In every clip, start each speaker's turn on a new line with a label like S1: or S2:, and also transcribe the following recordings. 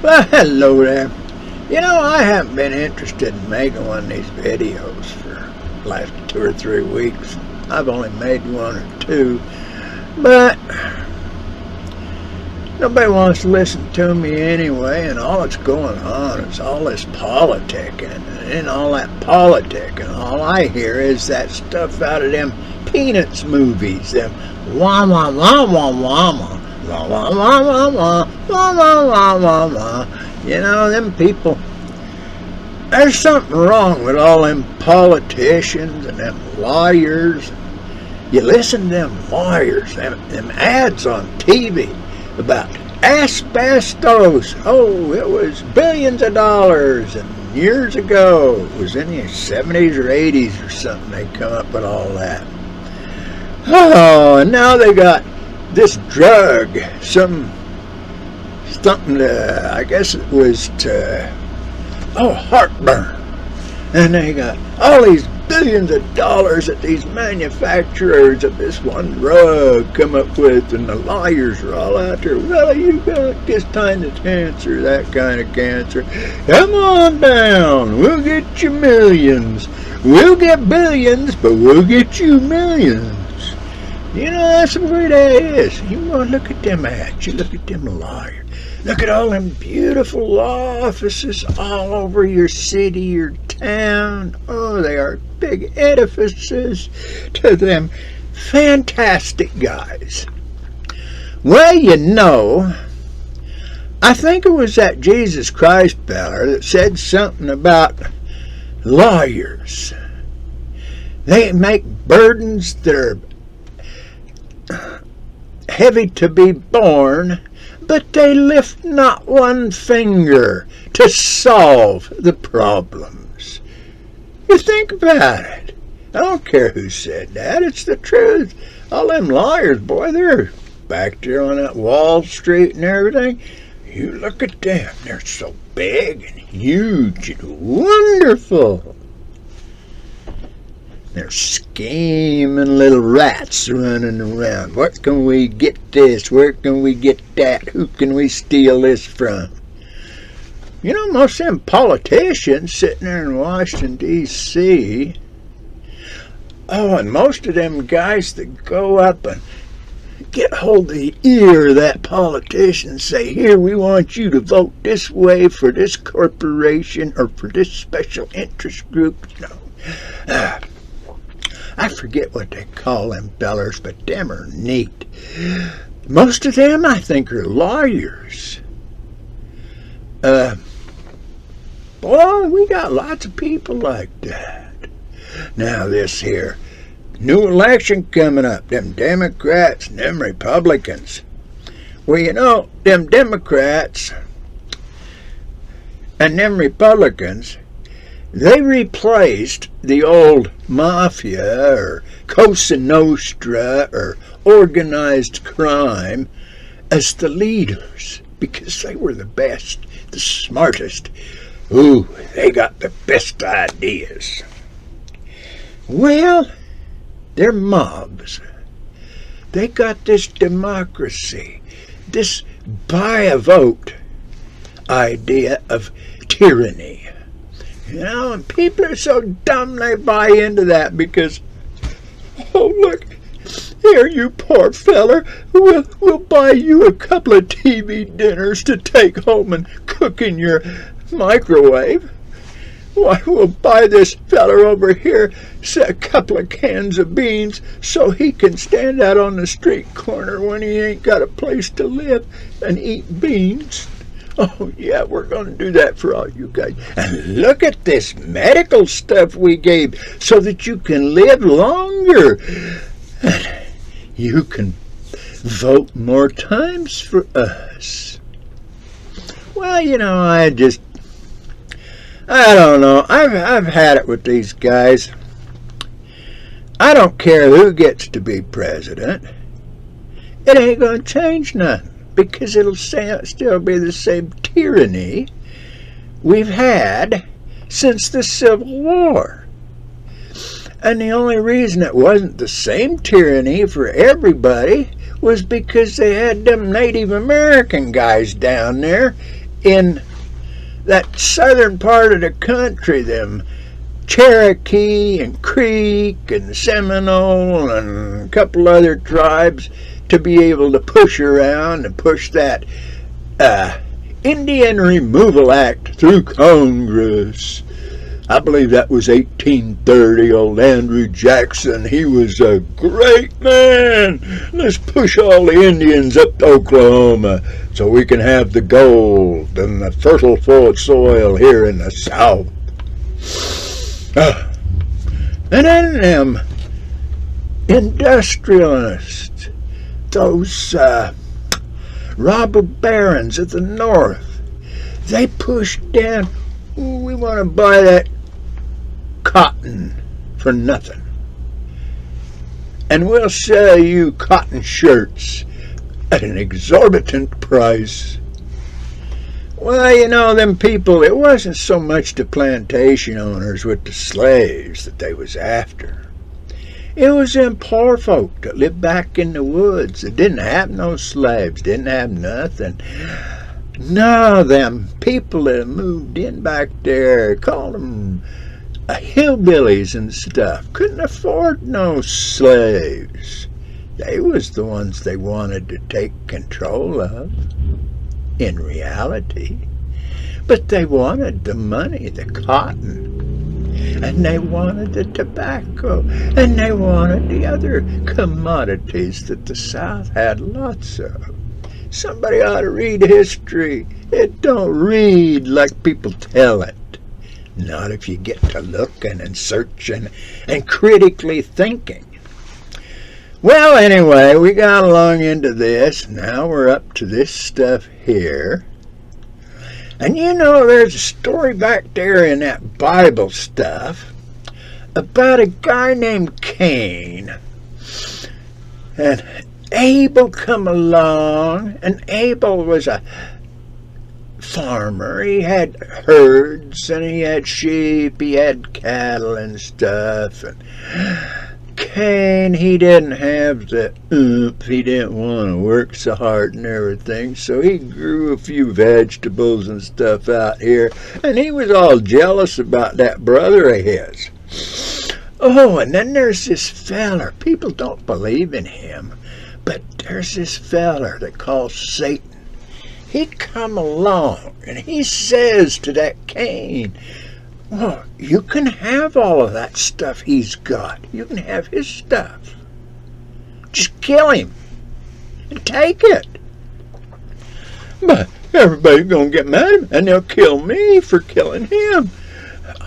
S1: Well, hello there. I haven't been interested in making one of these videos for the last 2 or 3 weeks. I've only made one or two, but nobody wants to listen to me anyway, and all that's going on is all this politicking, and in all that politicking, all I hear is that stuff out of them Peanuts movies, them wah wah wah wah wah wah wah wah wah wah wah wah wah wah. Them people, there's something wrong with all them politicians and them lawyers. You listen to them lawyers, them ads on TV about asbestos. Oh, it was billions of dollars, and years ago, it was in the 70s or 80s or something, they come up with all that. Oh, and now they got this drug, something to, I guess it was to, heartburn. And they got all these billions of dollars that these manufacturers of this one drug come up with, and the lawyers are all out there, well, you got this kind of cancer, that kind of cancer. Come on down, we'll get you millions. We'll get billions, but we'll get you millions. That's the way that is. You want to look at them ads, you look at them lawyers. Look at all them beautiful law offices all over your city, your town. Oh, they are big edifices to them fantastic guys. Well, I think it was that Jesus Christ feller that said something about lawyers. They make burdens that are heavy to be borne, but they lift not one finger to solve the problems. You think about it. I don't care who said that. It's the truth. All them lawyers, boy, they're back there on that Wall Street and everything. You look at them. They're so big and huge and wonderful. They're scheming little rats running around. What can we get this? Where can we get that? Who can we steal this from? Most of them politicians sitting there in Washington, D.C., and most of them guys that go up and get hold of the ear of that politician and say, here, we want you to vote this way for this corporation or for this special interest group. I forget what they call them fellers, but them are neat. Most of them, I think, are lawyers. Boy, we got lots of people like that. Now, this here new election coming up, them Democrats and them Republicans. Well, them Democrats and them Republicans, they replaced the old mafia or Cosa Nostra or organized crime as the leaders because they were the best, the smartest. Ooh, they got the best ideas. Well, they're mobs. They got this democracy, this buy a vote idea of tyranny. And people are so dumb they buy into that because, oh, look, here, you poor feller, we'll buy you a couple of TV dinners to take home and cook in your microwave. Why, we'll buy this feller over here a couple of cans of beans so he can stand out on the street corner when he ain't got a place to live and eat beans. Oh, yeah, we're going to do that for all you guys. And look at this medical stuff we gave so that you can live longer. And you can vote more times for us. Well, I don't know. I've had it with these guys. I don't care who gets to be president. It ain't going to change nothing. Because it'll still be the same tyranny we've had since the Civil War. And the only reason it wasn't the same tyranny for everybody was because they had them Native American guys down there in that southern part of the country, them Cherokee and Creek and Seminole and a couple other tribes, to be able to push around and push that Indian Removal Act through Congress. I believe that was 1830. Old Andrew Jackson, he was a great man. Let's push all the Indians up to Oklahoma so we can have the gold and the fertile soil here in the South. And then them industrialists, those robber barons of the North, they pushed down, we want to buy that cotton for nothing. And we'll sell you cotton shirts at an exorbitant price. Well, you know, them people, it wasn't so much the plantation owners with the slaves that they was after. It was them poor folk that lived back in the woods that didn't have no slaves, didn't have nothing. No, them people that moved in back there, called them hillbillies and stuff, couldn't afford no slaves. They was the ones they wanted to take control of, in reality. But they wanted the money, the cotton, and they wanted the tobacco, and they wanted the other commodities that the South had lots of. Somebody ought to read history. It don't read like people tell it. Not if you get to looking and searching and critically thinking. Well, anyway, we got along into this. Now we're up to this stuff here. And you know, there's a story back there in that Bible stuff about a guy named Cain. And Abel come along, and Abel was a farmer. He had herds, and he had sheep, he had cattle and stuff. And Cain, he didn't have the oomph, he didn't want to work so hard and everything, so he grew a few vegetables and stuff out here, and he was all jealous about that brother of his. Oh, and then there's this feller. People don't believe in him, but there's this feller that calls Satan. He come along and he says to that Cain, well, you can have all of that stuff he's got. You can have his stuff. Just kill him and take it. But everybody's going to get mad at him, and they'll kill me for killing him.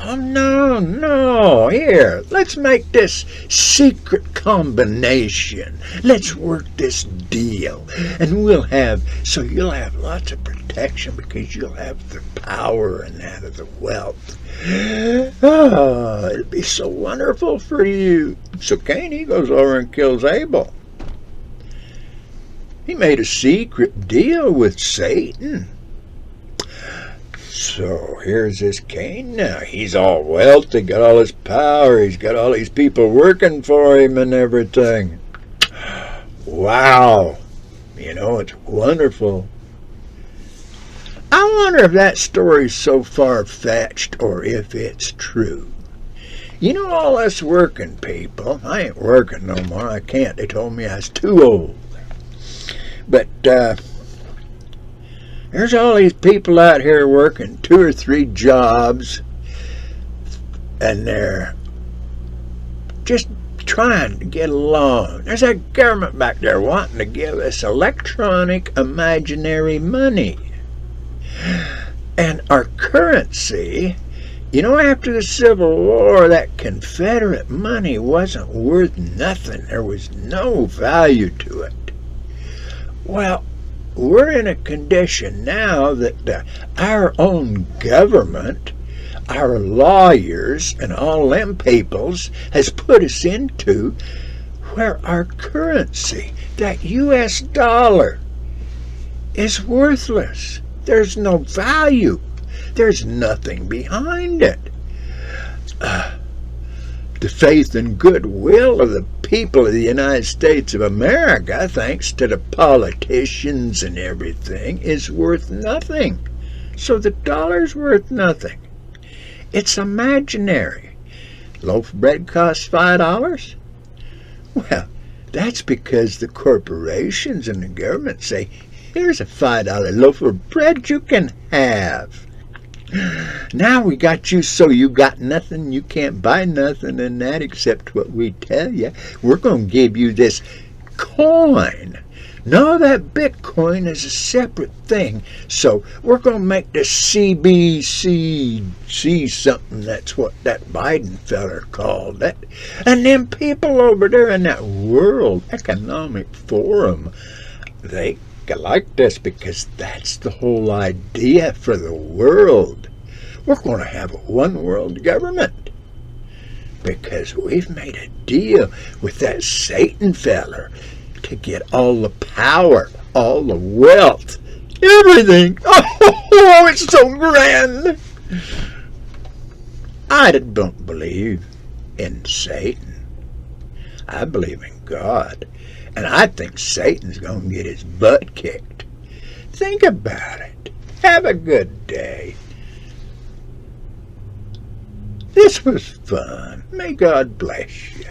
S1: Oh, no, here, let's make this secret combination. Let's work this deal, and so you'll have lots of protection because you'll have the power and that of the wealth. Oh, it'll be so wonderful for you. So Cain, he goes over and kills Abel. He made a secret deal with Satan. So here's this Cain now. He's all wealthy, got all his power, he's got all these people working for him and everything. Wow. You know, it's wonderful. I wonder if that story's so far-fetched or if it's true. You know, all us working people, I ain't working no more, I can't. They told me I was too old. But, there's all these people out here working 2 or 3 jobs, and they're just trying to get along. There's a government back there wanting to give us electronic imaginary money. And our currency, you know, after the Civil War, that Confederate money wasn't worth nothing. There was no value to it. Well, we're in a condition now that our own government, our lawyers, and all them peoples has put us into where our currency, that U.S. dollar, is worthless. There's no value. There's nothing behind it. The faith and goodwill of the people of the United States of America, thanks to the politicians and everything, is worth nothing. so the dollar's worth nothing. It's imaginary. Loaf of bread costs $5? Well, that's because the corporations and the government say, here's a $5 loaf of bread you can have. Now we got you so you got nothing, you can't buy nothing in that except what we tell you. We're going to give you this coin. No, that Bitcoin is a separate thing. So we're going to make the CBCC something. That's what that Biden feller called it. And then people over there in that World Economic Forum, they like this because that's the whole idea for the world. We're going to have a one world government because we've made a deal with that Satan feller to get all the power, all the wealth, everything. Oh, it's so grand. I don't believe in Satan. I believe in God. And I think Satan's going to get his butt kicked. Think about it. Have a good day. This was fun. May God bless you.